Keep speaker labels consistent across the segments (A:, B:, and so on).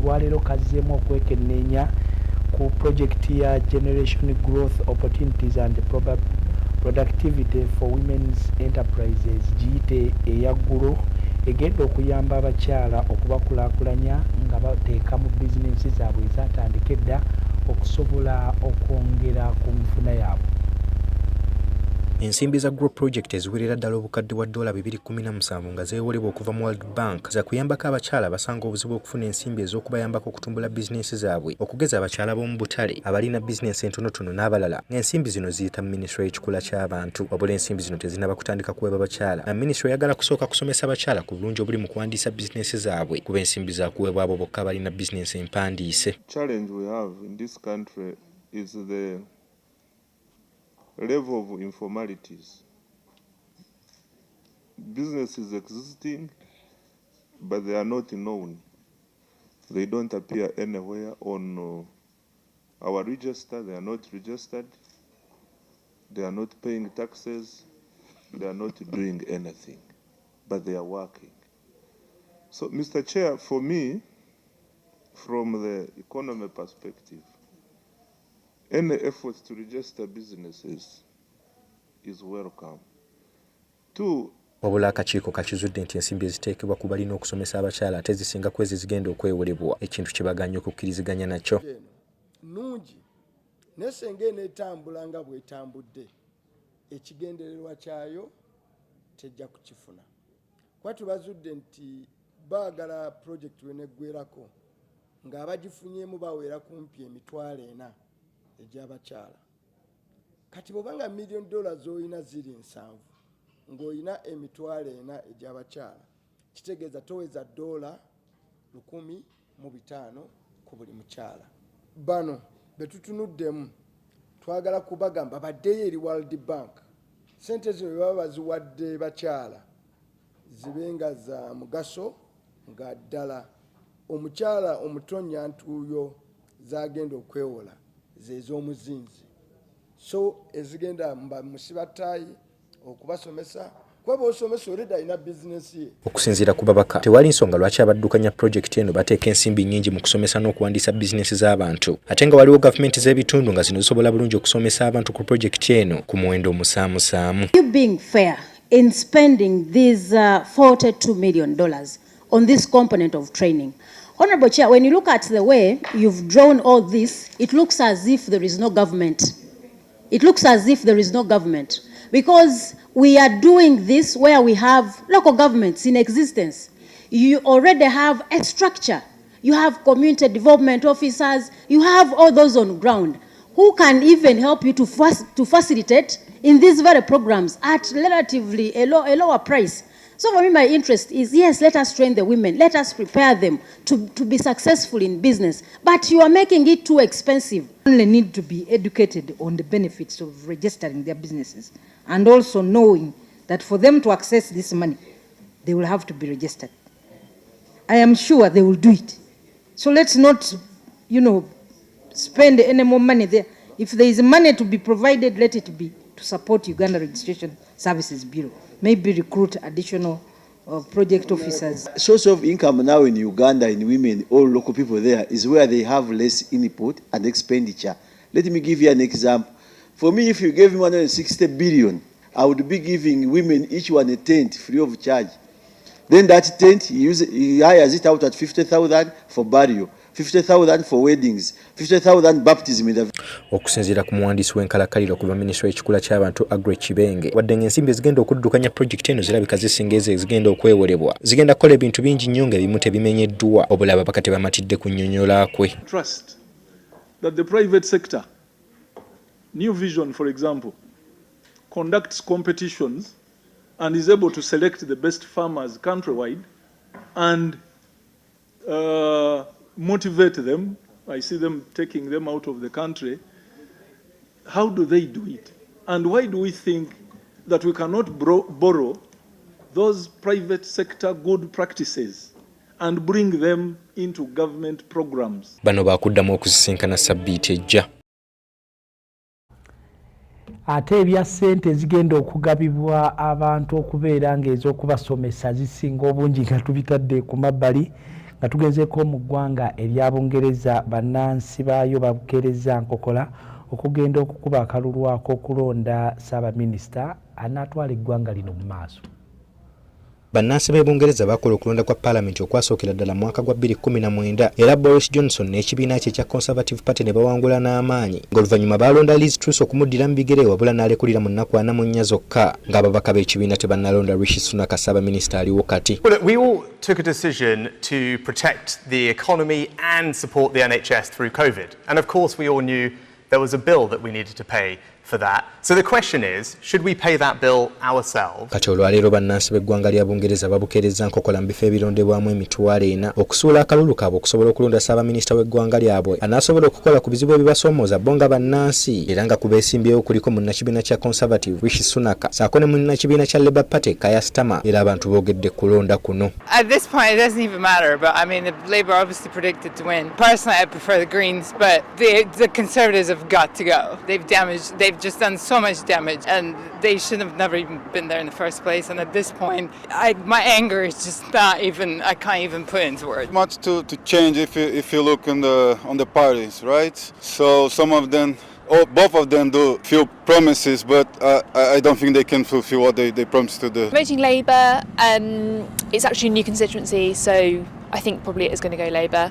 A: olwaleero kazzeemu okwekenneenya ku project ya Generation Growth Opportunities and Productivity for Women's Enterprises giyite eyaggulu egenda okuyamba abakyala okubakulaakulanya nga bateeka mu bizinensi zaabwe ezatandika edda okusobola okwongera ku nfuna yaabwe.
B: Ensimbi za Grow Project eziwerera ddala obukadde bwa $217 nga zeewolebwa okuva mu World Bank za kuyambako abakyala basanga obuzibu okufuna ensimbi ez'okubayambako okutumbula bizinensi zaabwe okugeza abakyala b'omu butale abalina bizinensi entonotono n'abalala ng'ensimbi zino ziyita mu minisitule y'ekikula ky'abantu wabula ensimbi zino tezinnaba kutandika kuweebwa bakyala na minisitule eyagala kusooka kusomesa abakyala ku bulungi obuli mu kuwandiisa bizinensi zaabwe kuba ensimbi za kuweebwa abo bokka abalina bizinensi empandiise.
C: Challenge we have in this country is the level of informalities. Businesses existing, but they are not known. They don't appear anywhere on our register. They are not registered. They are not paying taxes. They are not doing anything, but they are working. So, Mr. Chair, for me, from the economy perspective, any efforts to register businesses is welcome. Two,
B: wabula akakiiko kakizudde nti ensimbi eziteekebwa ku balina okusomesa abakyala ate zisinga ku ezo zigenda okwewolebwa ekintu kye baganya okukkiriziganya nakyo.
D: Nungi nesenga enetambula nga bwetambudde ekigendererwa kyayo tejja kukifuna. Kuba tubazudde nti baagala project weneggwerako ng'abagifunyeemu bawera kumpi $40,000 egy'abakyala. Kati bw'obanga $1 million z'olina ziri 7 ng'olina $40,000 egy'abakyala kitegeeza toweza $1,500 ku buli mukyala. Bano betutunuddemu twagala kubagamba baddeyo eri World Bank sente zino bwe baba baziwadde bakyala zibenga za mugaso nga ddala omukyala omutonyantuuyo zagenda okwewola z'ez'omuzinzi. So ezigenda musibataayi okubasomesa kuba bw'osomesa olidde alina bizinensi ye.
B: Okusinziira ku babaka tewali nsonga lwaki abaddukanya projekiti eno bateeka ensimbi nnyingi mu kusomesa n'okuwandiisa bizinensi z'abantu ate nga waliwo gavumenti z'ebitundu nga zino zisobola bulungi okusomesa abantu ku projekiti eno ku muwendo omusaamusaamu.
E: You being fair in spending these $42 million on this component of training. Honorable Chair, when you look at the way you've drawn all this, it looks as if there is no government. It looks as if there is no government because we are doing this where we have local governments in existence. You already have a structure. You have community development officers. You have all those on ground who can even help you to facilitate in these very programs at relatively a lower price. So for me, my interest is, yes, let us train the women. Let us prepare them to be successful in business. But you are making it too expensive.
F: Only need to be educated on the benefits of registering their businesses and also knowing that for them to access this money, they will have to be registered. I am sure they will do it. So let's not, spend any more money there. If there is money to be provided, let it be to support Uganda Registration Services Bureau. Maybe recruit additional project officers.
G: Source of income now in Uganda, in women, all local people there, is where they have less input and expenditure. Let me give you an example. For me, if you gave me 160 billion, I would be giving women each one a tent free of charge. Then that tent, he hires it out at 50,000 for burial, 50,000 for weddings, 50,000 baptism.
B: Okusinziira ku muwandiisi w'enkalakalira okuva minisitule y'ekikula ky'abantu Agre Kibenge wadde ng'ensimbi ezigenda okuddukanya projekiti eno zirabika zisinga ezo ezigenda okwewolebwa zigenda kukola ebintu bingi nnyo ng'ebimu tebimenyeddwa obula ababaka tebamatidde ku nnyonnyola kwe.
H: Trust that the private sector, New Vision for example, conducts competitions and is able to select the best farmers countrywide and motivate them. I see them taking them out of the country. How do they do it? And why do we think that we cannot borrow those private sector good practices and bring them into government programs?
B: Bano bakuddamu okuzisinkana sabbiiti ejja.
A: Ate ebya ssente zigenda okugabibwa abantu okubeera ng'ez'okubasomesa zisinga obungi nga tubitadde ku mabbali nga tugezeeko mu ggwanga erya Bungereza bannansi baayo babukeereza nkokola okugenda okukuba akalulu ak'okulonda Ssaabaminisita anaatwala eggwanga lino mu maaso.
B: Bannansi b'e Bungereza bakola okulonda kwa Parliament okwasookera ddala mwaka gwa 2019 era Boris Johnson n'ekibiina kye ekya Conservative Party ne bawangula n'amaanyi ng'oluvannyuma baalonda Liz Truss okumuddira mu bigere wabula n'alekulira mu nnaku 44 zokka ng'ababaka b'ekibiina tebannalonda Rishi Sunak Ssaabaminisita aliwo kati.
I: Well, we all took a decision to protect the economy and support the NHS through COVID. And of course we all knew there was a bill that we needed to pay for that. So the question is, should we pay that bill ourselves?
B: Kati olwaleero bannansi b'eggwanga lya Bungereza babukeereza nkokola mu bifo ebirondebwamu emitwalo 4 okusuula akalulu kaabwe okusobola okulonda Ssaabaminisita w'eggwanga lyabwe anaasobola okukola ku bizibu ebibasoomooza bo nga bannansi era nga ku beesimbyewo kuliko munnakibiina kya Conservative Rishi Sunak saako ne munnakibiina kya Labour Party Keir Starmer era abantu boogedde kulonda kuno.
J: At this point it doesn't even matter, but I mean the Labour obviously predicted to win. Personally I prefer the Greens, but the Conservatives have got to go. They've just done so much damage and they should have never even been there in the first place, and at this point my anger is just not even, I can't even put into words.
K: Much to change if you look on the parties, right? So some of them, both of them do few promises, but I don't think they can fulfill what they promised to do.
L: Voting Labour, it's actually a new constituency, so I think probably it is going to go Labour.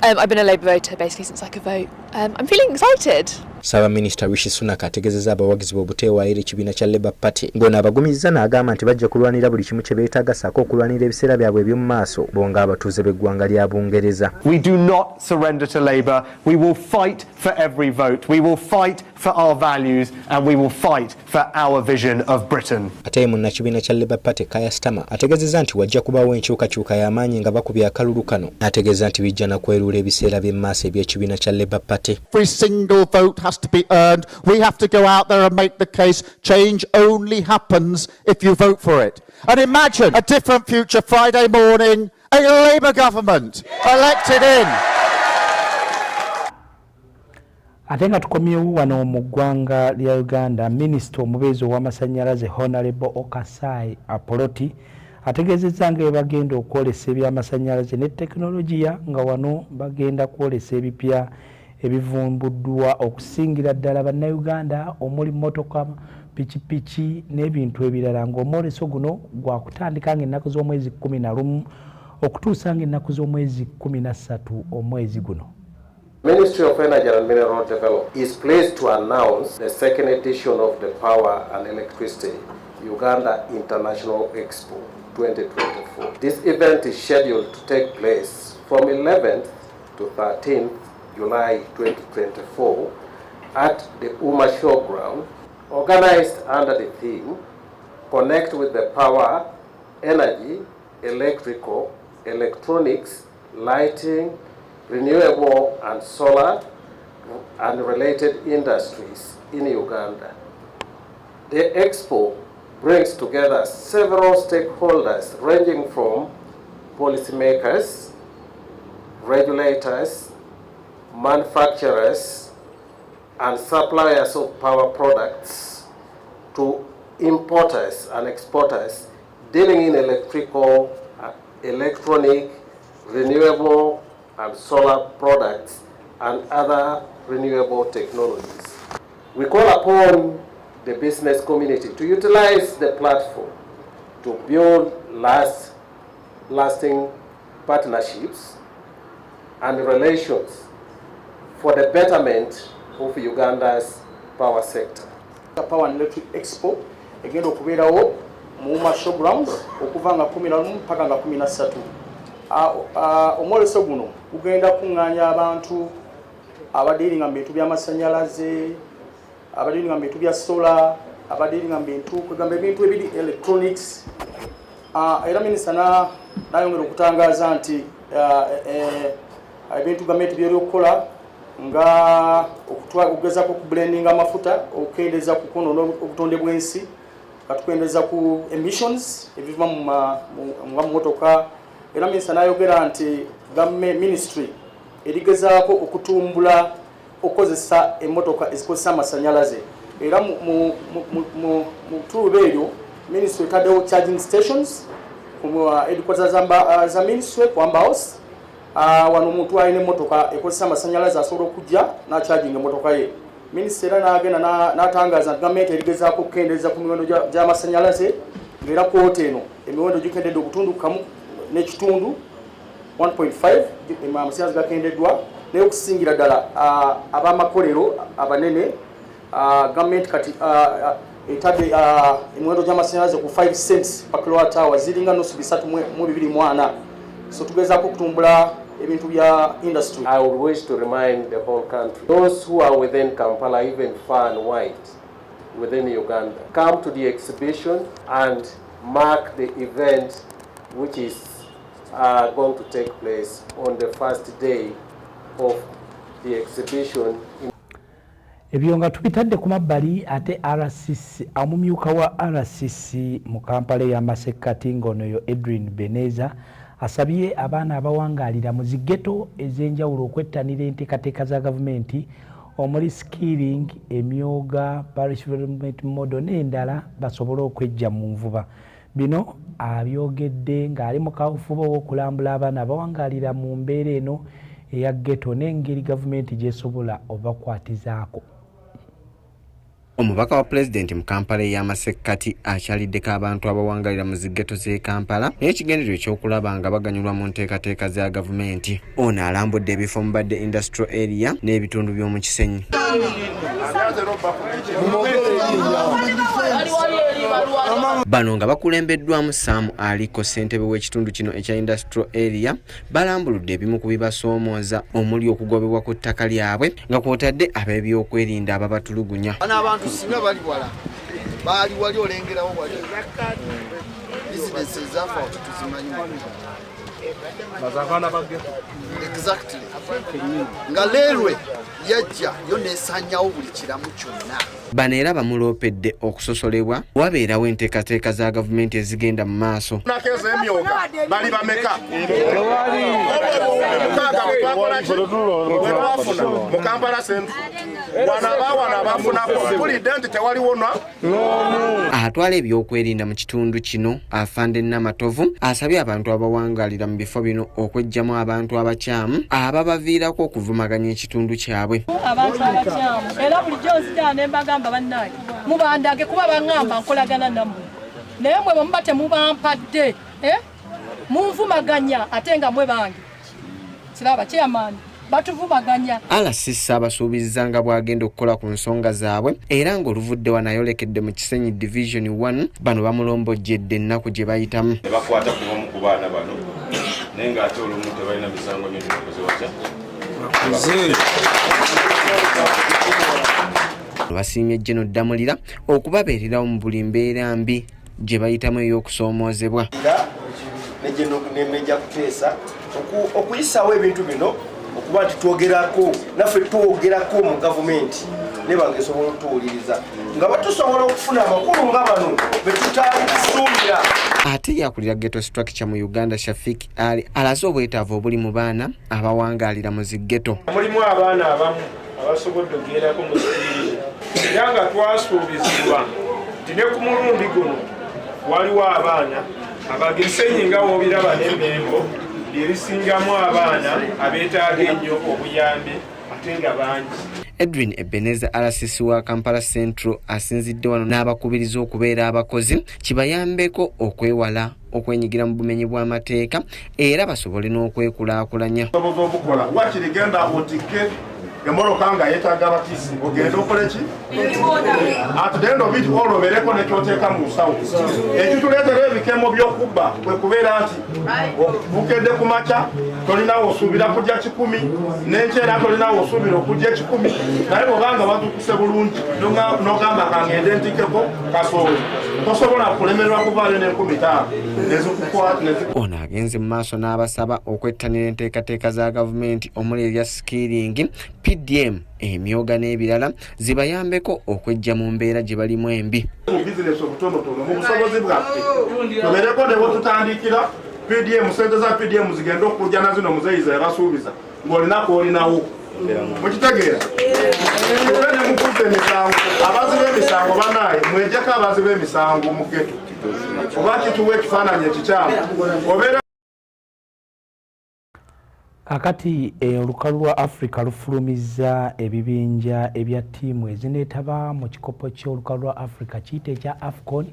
L: I've been a Labour voter basically since I could vote. I'm feeling excited.
B: Ssaabaminisita Rishi Sunak ategeezezza abawagizi b'obuteewaayira ekibiina kya Labour Party ng'ono abagumizza n'agamba nti bajja kulwanira buli kimu kye beetaaga ssaako okulwanira ebiseera byabwe eby'omu maaso bo ng'abatuuze b'eggwanga lya Bungereza.
I: We do not surrender to Labour. We will fight for every vote. We will fight for our values and we will fight for our vision of Britain.
B: Ate munnakibiina kya Labour Party Keir Starmer ategeezezza nti wajja kubaawo enkyukakyuka y'amaanyi nga bakubya akalulu kano n'ategeeza nti bijja na kweruula ebiseera by'emu maaso eby'ekibiina kya Labour Party.
M: Every single vote has to be earned. We have to go out there and make the case. Change only happens if you vote for it. And imagine a different future Friday morning, a Labour government elected in.
A: Ate nga tukomyewo wano mu ggwanga lya Uganda, Minisita omubeezi ow'amasannyalaze Honorable Okasai Apoloti ategeezezza nga bagenda okwolesa ebyamasannyalaze ne tekinologiya nga wano bagenda kwolesa ebipya ebivumbuddwa okusingira ddala bannayuganda omuli mmotoka, pikipiki n'ebintu ebirala ng'omwoleso guno gwa kutandika ng'ennaku z'omwezi 11 okutuusa ng'ennaku z'omwezi 13 omwezi guno.
N: Ministry of Energy and Mineral Development is pleased to announce the second edition of the Power and Electricity Uganda International Expo 2024. This event is scheduled to take place from 11th to 13th July 2024 at the Uma Showground, organized under the theme Connect with the Power, Energy, Electrical, Electronics, Lighting, Renewable and Solar and related industries in Uganda. The Expo brings together several stakeholders ranging from policymakers, regulators, manufacturers and suppliers of power products to importers and exporters dealing in electrical, electronic, renewable and solar products and other renewable technologies. We call upon the business community to utilize the platform to build lasting partnerships and relations for the betterment of Uganda's power sector.
O: The Power and Electric Expo egenda okubeerawo mu Uma Showgrounds okuva nga 11 mpaka nga 13. Omwoleso guno gugenda kuŋŋaanya abantu abadealinga mu bintu by'amasannyalaze, abadealinga mu bintu bya solar, abadealinga mu bintu kwegamba ebintu ebiri electronics. Era minisita n'ayongera okutangaaza nti ebintu gavumenti byeri okukola nga okugezaako okublendinga amafuta okukendeeza ku kono obutonde bw'ensi katukendeeza ku emissions ebiva mu motoka. Era minisita n'ayogera nti ministry erigezaako okutumbula okukozesa emmotoka ezikozesa amasannyalaze. Era mu tuluba eryo ministry etaddewo charging stations ku headquarters za ministry ku Amber House wano omuntu alina emmotoka ekozesa amasanyalaze asobola okujja n'akyajinga emmotoka ye. Minisita era n'agenda n'atangaza nti gavumenti erigezaako okukendeeza ku miwendo gy'amasanyalaze ng'era kwota eno emiwendo gikendedde okutundu kamu n'ekitundu 1.5 amasanyalaze gakendeddwa naye okusingira ddala ab'amakolero abanene gavumenti kati etadde emiwendo gy'amasanyalaze ku 5 cents per kilowatt hour ziringa nusu 3.24. So tugezaako okutumbula ebintu bya industry.
N: I would wish to remind the whole country, those who are within Kampala, even far and wide within Uganda, come to the exhibition and mark the event which is going to take place on the first day of the exhibition.
A: Ebyo nga tubitadde ku mabbali ate RCC omumyuka wa RCC mu Kampala y'Amateeka ngono yo Edwin Beneza asabye abaana abawangaalira mu zigeto ez'enjawulo okwettanira enteekateeka za gavumenti omuli skilling, emyoga, parish development model n'endala basobole okwejja mu nvuba. Bino abyogedde ng'ali mu kafubo w'okulambula abaana abawangaalira mu mbeera eno eya ghetto n'engeri gavumenti gy'esobola obakwatizaako.
B: Omubaka wa President mu Kampala y'Amateeka akyaliddeko abantu abawangalira mu zigeto z'e Kampala n'ekigendererwa ekyokulaba nga baganyulwa mu nteekateeka za gavumenti. Ono alambudde ebifo mu Badde Industrial Area n'ebitundu by'omu Kisenyi. Bano nga bakulembeddwamu Sam Aliko ssentebe w'ekitundu kino ekya Industrial Area balambuludde ebimu ku bibasoomooza omuli okugobebwa ku ttaka lyabwe nga kw'otadde ab'ebyokwerinda ababatulugunya.
P: Abantu singa bali wala bali wali olengerawo wali business ezafa tuzimanyi bazavana bagge exactly nga leerwe yajja yo nesanyawo buli kiramu kyonna.
B: Bano era bamuloopedde okusosolebwa wabeerawo enteekateeka za gavumenti ezigenda mu maaso.
P: Nakeza emyoga bali bameka mu Kampala Central wana bafuna pulidde nti tewaliwona.
B: Atwala ebyokwerinda mu kitundu kino Afande Namatovu asabye abantu abawangalira mu bifo bino okwejjamu abantu abakyamu ababaviirako okuvumaganya ekitundu kyabwe.
Q: Abantu abakyamu era bulijjo nzija ne mbagamba bannaye mubandage kuba baŋŋamba nkolagana nammwe naye mwe bwe temubampadde munvumaganya ate nga mwe bange kiraba kyamaani batuvumaganya.
B: Alasisa abasuubizza nga bw'agenda okukola ku nsonga zaabwe era ng'oluvudde wanayolekedde mu Kisenyi Division 1 bano bamulombojjedde ennaku gye bayitamu.
R: Ne bakwata ku bamu ku baana bano naye ng'ate olumu tebalina misango nyo gyokuziwakya.
B: Basiimye General Damulira okubabeererawo mu buli mbeera mbi gye bayitamu ey'okusoomoozebwa.
S: Nejja kuteesa okuyisaawo ebintu bino okuba nti twogerako naffe twogerako mu gavumenti ne bange esobola otuwuliriza nga batusobola okufuna amakulu nga bano betutaali kusuubira.
B: Ate yakulira ghetto structure mu Uganda Shafik Ali alaze obwetaavu obuli mu baana abawangaalira mu ziggeto.
T: Mulimu abaana abamu abasobodde okugerako mu sikiiri era nga twasuubizibwa nti ne ku mulundi guno waliwo abaana abagesenyi nga woobiraba n'emmengo lyerisingamu abaana abeetaaga ennyo obuyambi ate nga bangi.
B: Edwin Ebeneza RCC wa Kampala Central asinzidde wano n'abakubiriza okubeera abakozi kibayambeko okwewala okwenyigira mu bumenyi bw'amateeka era basobole n'okwekulaakulanya.
P: Obukola wakirigenda otike emoroka nga yeetaaga abakiisi ogenda okola ki at the end of it olobereko nekyoteeka mu nsawo ekituleetera ebikemo by'okubba kwe kubeera nti bukedde ku makya tolinawo osuubira kujja 10 n'enkyera tolinawo osuubira okujja 10 naye bw'obanga batukuse bulungi n'ogamba kangende ntikeko kasooli tosobola kulemererwa kuvaayo n'15 nezikukwata.
B: Ono agenze mu maaso n'abasaba okwettanira enteekateeka za gavumenti omuli erya skilling, PDM, emyoga n'ebirala zibayambeko okwejja mu mbeera gye balimu embi.
P: Mu bizinesi obutonotono mu busobozi bwaffe tubeereko ne bwetutandikira PDM, sente za PDM zigenda okujja na zino muzeeyiza yabasuubiza ng'olinako olinawo mukitegeera tube ne mukuza emisango abazi b'emisango banaye mwejjeko abazi b'emisango mu geto oba kituwa ekifaananyi ekikyamu obeera.
A: kakati olukalu lwa Africa lufulumiza ebibinja ebya ttiimu ezineetaba mu kikopo ky'olukalu lwa Africa kiyite ekya AFCON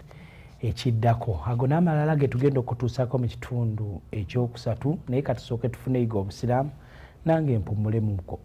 A: ekiddako. Ago n'amalala ge tugenda okutuusako mu kitundu ekyokusatu, naye katusooke tufune yiga obusiraamu nange mpummule muko.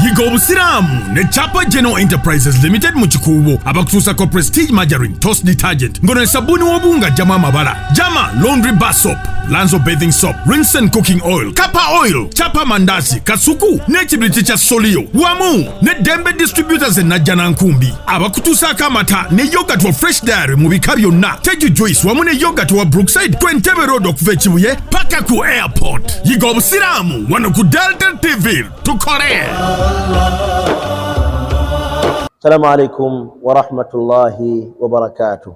U: Yiga obusiraamu ne Chapa General Enterprises Limited mu kikuubo abakutuusako Prestige Margarine Toast Detergent ngono esabuni w'obuwunga jama amabala Jama Laundry Bar Soap, Lanzo Bathing Soap, Rinse and Cooking Oil, Kappa Oil, Chapa Mandazi, Kasuku n'ekibiriti kya Solio wamu ne Dembe Distributors e Najjana Nkumbi abakutuusako amata ne yogurt wa Fresh Dairy mu bika byonna, Teju Juice wamu ne yogurt wa Brookside ku Entebbe Road okuva Kibuye paka ku airport. Yiga obusiraamu wano ku Delta TV tukole.
V: Assalamu alaikum wa rahmatullahi wa barakatuh.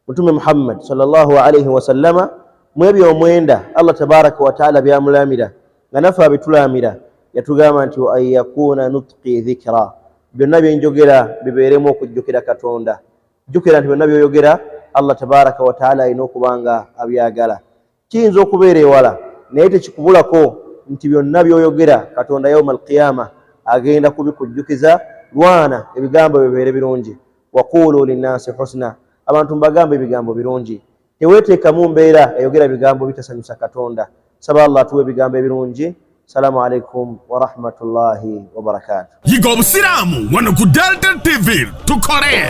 V: Mtume Muhammad sallallahu alayhi wa sallama mwebyo omwenda Allah tabaraka wa taala byamulamira nga nafa bitulamira yatugamba nti wa ayakuna nutqi dhikra, byonna byenjogera bibeeremu okujjukira Katonda. Jjukira nti byonna byoyogera Allah tabaraka wa taala alina okubanga abyagala. Kiyinza okubeera ewala naye tekikubulako nti byonna byoyogera Katonda yawma alqiyama agenda kubikujjukiza lwana ebigambo bibeere birungi. Waqulu linnasi husna, abantu mbagambe ebigambo birungi. Teweteekamu mbeera eyogera ebigambo bitasanyusa Katonda. Saba Allah atuwe ebigambo ebirungi. Assalamu alaikum wa rahmatullahi wa barakatuh.
U: Yiga obusiraamu wano ku Delta TV tukole.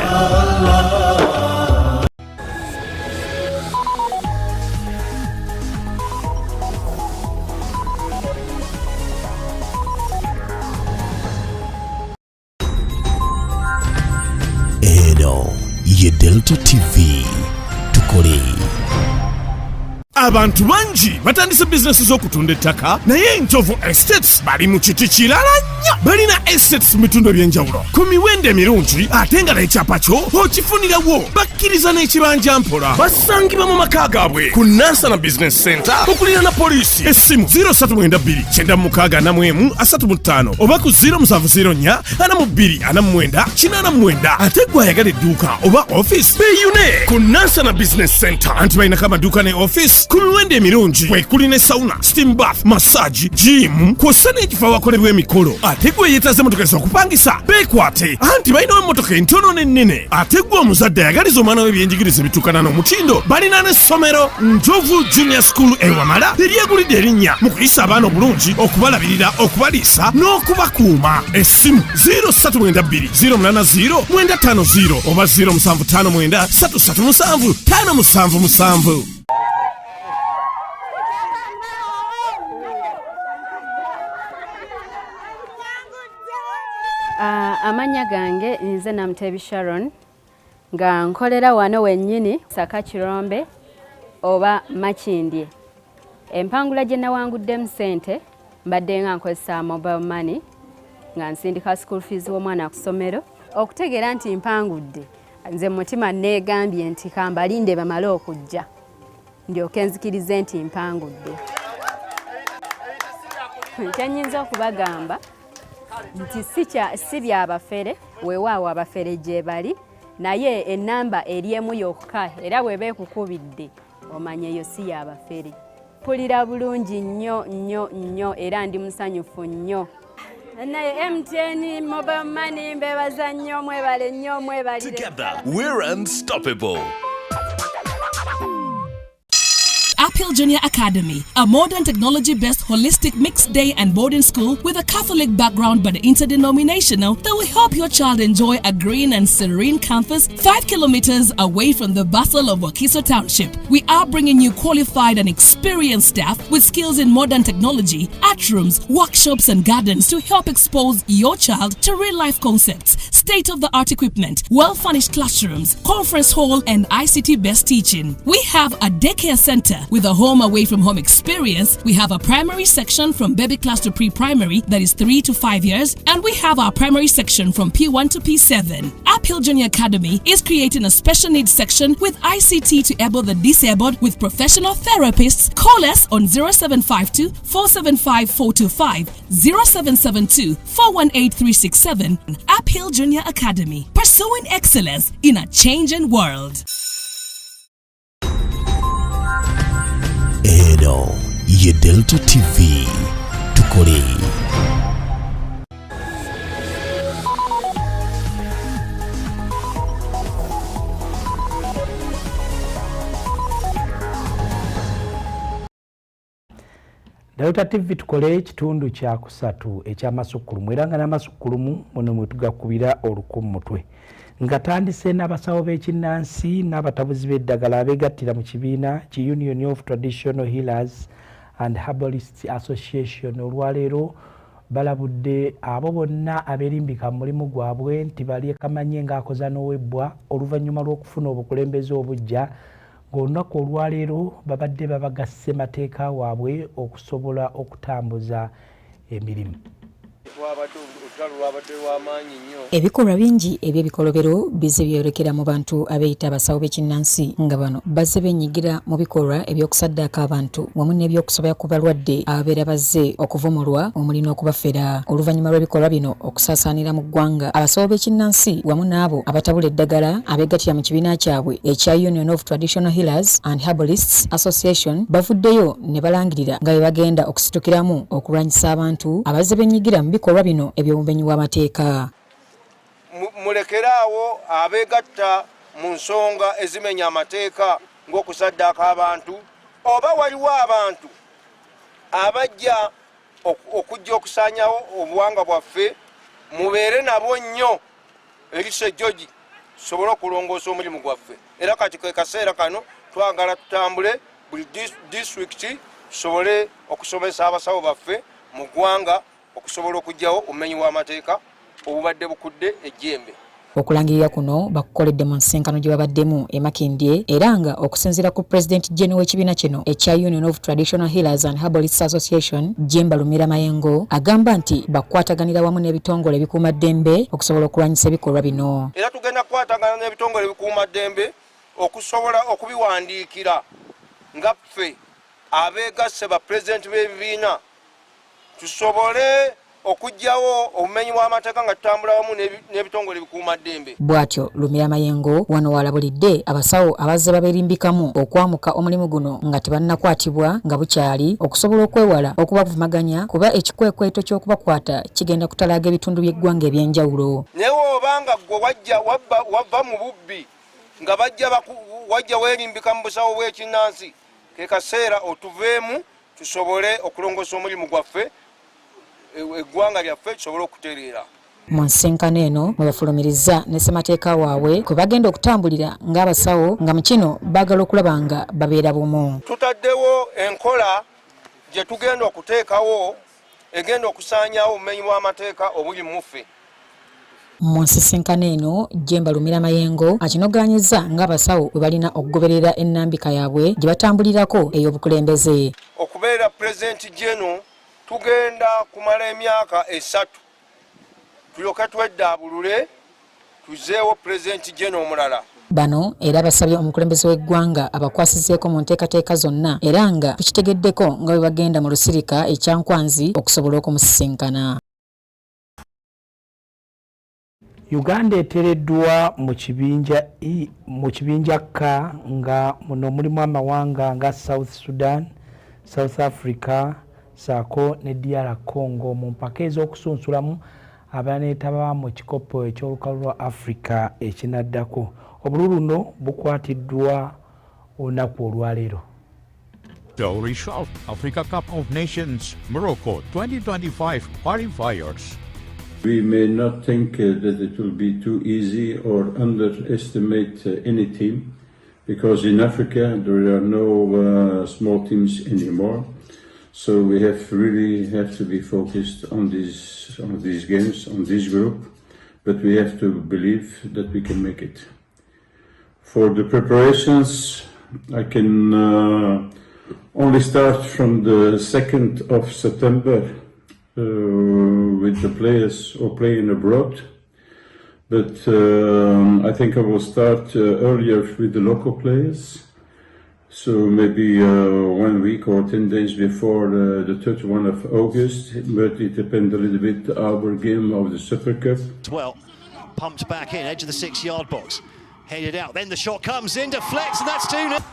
W: Ye Delta TV tukole.
U: Abantu bangi batandise business z'okutunda ettaka naye Njovu Estates bali mu kiti kirala nnyo. Balina estates mitundu ebyenjawulo ku miwendo emirungi ate nga n'ekyapa kyo okifunirawo. Bakkiriza n'ekibanja mpola. Basangibwa mu maka gaabwe ku Nansana Business Center okulira na poliisi. Essimu 0729464135 oba ku 07044249 ate gwe ayagala edduuka oba office beeyune ku Nansana Business Center. Anti balinako amaduuka ne office ku miwendo emirungi kwekuli ne sauna, steam bath, massage, gym kw'ossa n'ekifo awakolebwa emikolo. Ate gwe yeetaze emmotoka ez'okupangisa beekwate, anti balina emmotoka entono n'ennene. Ate gwe omuzadde ayagaliza omwana w'ebyenjigiriza ebituukana n'omutindo balina n'essomero Njovu Junior School ewamala eryegulidde erinnya mu kuyisa abaana obulungi, okubalabirira, okubaliisa n'okubakuuma. Essimu 0322080950 oba 0759337577.
X: Amanya gange nze Namutebi Sharon nga nkolera wano wennyini Saka Kirombe oba Makindye. Empangula gye nawanguddemu ssente mbadde nga nkozesa mobile money nga nsindika school fees w'omwana ku ssomero. Okutegeera nti mpangudde nze mutima neegambye nti kambalinde bamale okujja ndyoke nzikirize nti mpangudde. Kyennyinza okubagamba nti si byabafere weewaawo abafere gye bali naye ennamba eri emu yokka era bw'eba ekukubidde omanya eyo si yabafere. Mpulira bulungi nnyo nnyo nnyo era ndi musanyufu nnyo. Naye MTN mobile money mbebaza nnyo mwebale nnyo mwebalire.
W: Together we're unstoppable.
Y: Appeal Junior Academy, a modern technology-based holistic mixed day and boarding school with a Catholic background but interdenominational that will help your child enjoy a green and serene campus 5 kilometers away from the bustle of Wakiso Township. We are bringing you qualified and experienced staff with skills in modern technology, art rooms, workshops and gardens to help expose your child to real-life concepts, state-of-the-art equipment, well-furnished classrooms, conference hall and ICT-based teaching. We have a daycare center with a home away from home experience, we have a primary section from baby class to pre-primary, that is 3 to 5 years, and we have our primary section from P1 to P7. Uphill Junior Academy is creating a special needs section with ICT to enable the disabled with professional therapists. Call us on 0752 475 425, 0772 418 367. Uphill Junior Academy, pursuing excellence in a changing world.
W: Eno ye Delta TV tukole.
A: Delta TV tukole ekitundu kya kusatu eky'amasukulumu era nga n'amasukulumu muno mwe tugakubira oluku mu mutwe nga tandise n'abasawo b'ekinnansi n'abatabuzi b'eddagala abeegattira mu kibiina ki Union of Traditional Healers and Herbalists Association olwaleero balabudde abo bonna abeerimbika mu mulimu gwabwe nti bali ekamanye ng'akoza n'owebbwa oluvannyuma lw'okufuna obukulembeze obujja ng'olunaku olwaleero babadde babagasse mateeka waabwe okusobola okutambuza emirimu.
C: Ebikolwa bingi eby'ebikolobero bize byolekera mu bantu abeeyita abasawo b'ekinnansi nga bano bazze benyigira mu bikolwa eby'okusaddaaka abantu wamu n'ebyokusobola ku balwadde ababeera bazze okuvumulwa omuli n'okubafera. Oluvannyuma lw'ebikolwa bino okusaasaanira mu ggwanga, abasawo b'ekinnansi wamu n'abo abatabula eddagala abeegattira mu kibiina kyabwe ekya Union of Traditional Healers and Herbalists Association bavuddeyo ne balangirira nga bwe bagenda okusitukiramu okulwanyisa abantu abazze benyigira mu bikolwa bino eby'obumenyi bw'amateeka.
S: Mulekeraawo abeegatta mu nsonga ezimenya amateeka ng'okusaddaaka abantu, oba waliwo abantu abajja okujja okusaanyawo obuwangwa bwaffe, mubeere nabo nnyo erise George tusobole okulongoosa omulimu gwaffe. Era kati ke kaseera kano twagala tutambule buli disitulikiti tusobole okusomesa abasawo baffe mu ggwanga okusobola okujjawo obumenyi bw'amateeka obubadde bukudde ejjembe.
C: Okulangirira kuno bakukoledde mu nsinkano gye babaddemu e Makindye era nga okusinziira ku President General w'ekibiina kino ekya Union of Traditional Healers and Herbalists Association Jemba Lumira Mayengo agamba nti bakwataganira wamu n'ebitongole ebikuumaddembe okusobola okulwanyisa ebikolwa bino.
S: Era tugenda kukwatagana n'ebitongole ebikuumaddembe okusobola okubiwandiikira nga ffe abeegasse ba pulezidenti b'ebibiina tusobole okujjawo obumenyi bw'amateeka nga tutambula wamu n'ebitongole ebikuumaddembe.
C: Bw'atyo Lumira Mayengo wano walabulidde abasawo abazze babeerimbikamu okwamuka omulimu guno nga tebannakwatibwa nga bukyali okusobola okwewala okubavumaganya kuba ekikwekweto ky'okubakwata kigenda kutalaaga ebitundu by'eggwanga eby'enjawulo.
S: Naye obanga ggwe wava mu bubbi nga wajja weerimbika mu busawo bw'ekinnansi, ke kaseera otuveemu tusobole okulongoosa omulimu gwaffe eggwanga lyaffe tusobole okutereera.
C: Mu nsinkano eno mwe bafulumiriza ne ssemateeka waabwe kwe bagenda okutambulira ng'abasawo nga mu kino baagala okulaba nga babeera bumu.
S: Tutaddewo enkola gye tugenda okuteekawo egenda okusaanyaawo obumenyi bw'amateeka obuli muffe.
C: Mu nsisinkano eno Jemba Lumira Mayengo akinogaanyiza ng'abasawo bwe balina okugoberera ennambika yaabwe gye batambulirako ey'obukulembeze.
S: Okubeera Pulezidenti General tugenda kumala emyaka 3 tulyoke tweddaabulule tuzeewo Pulezidenti General omulala.
C: Bano era basabye omukulembeze w'eggwanga abakwasizeeko mu nteekateeka zonna era nga tukitegeddeko nga bwe bagenda mu lusirika ekyankwanzi okusobola okumusisinkana.
A: Uganda etereddwa mu kibinja K nga muno mulimu amawanga nga South Sudan, South Africa, saako ne DR Congo mu mpaka ez'okusunsulamu abaneetaba mu kikopo eky'olukalu lwa Africa ekinaddako. Obululu luno bukwatiddwa olunaku olwaleero.
D: The result, Africa Cup of Nations, Morocco 2025 qualifiers.
E: We may not think that it will be too easy or underestimate any team, because in Africa there are no small teams anymore. So we really have to be focused on these games, on this group, but we have to believe that we can make it. For the preparations, I can only start from the 2nd of September with the players who are playing abroad. But I think I will start earlier with the local players. So maybe 1 week or 10 days before the 31 of August, but it depends a little bit our game of the Super Cup.
F: Well, pumped back in, edge of the 6-yard box, headed out, then the shot comes in, deflects, and that's 2-0.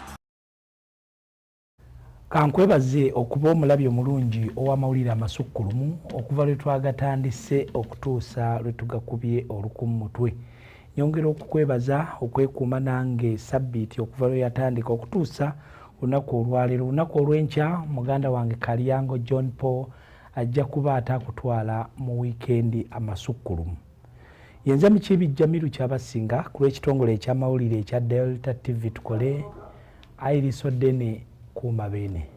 A: Kankwebaze okuba omulabi omulungi ow'amawulire amasukkulumu okuva lwe twagatandise okutuusa lwe tugakubye olukumu mutwe. Nyongera okukwebaza okwekuuma nange sabbiiti okuva lwe yatandika okutuusa lunaku olwaleero. Lunaku olw'enkya muganda wange Kalyango John Paul ajja kuba atakutwala mu wiikendi amasukkulumu. Yenze Mukiibi Jamiru Kyabasinga ku lw'ekitongole eky'amawulire ekya Delta TV Tukole Iris Odene Kuuma Beene.